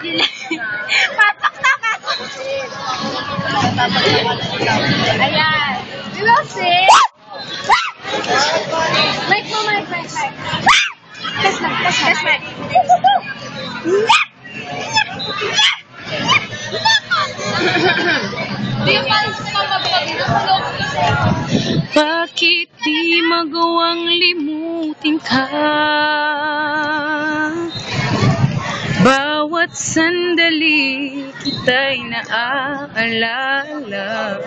Papaktakan! Ayan. We will sing. Mic mo, mic. Test mic. Bakit di magawang limutin ka? Bawat sandali kita'y naaalala.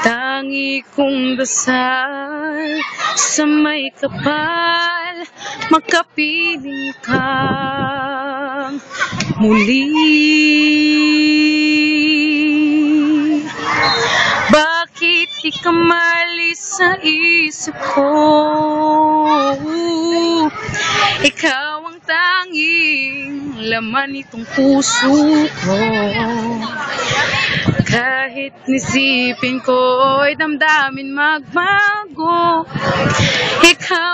Tangi kong dasal sa may kapal, makapiling kang muli. Bakit di ka malis sa isip ko? Ikaw ang tanging laman nitong puso ko. Kahit nisipin ko ay damdamin magbago, ikaw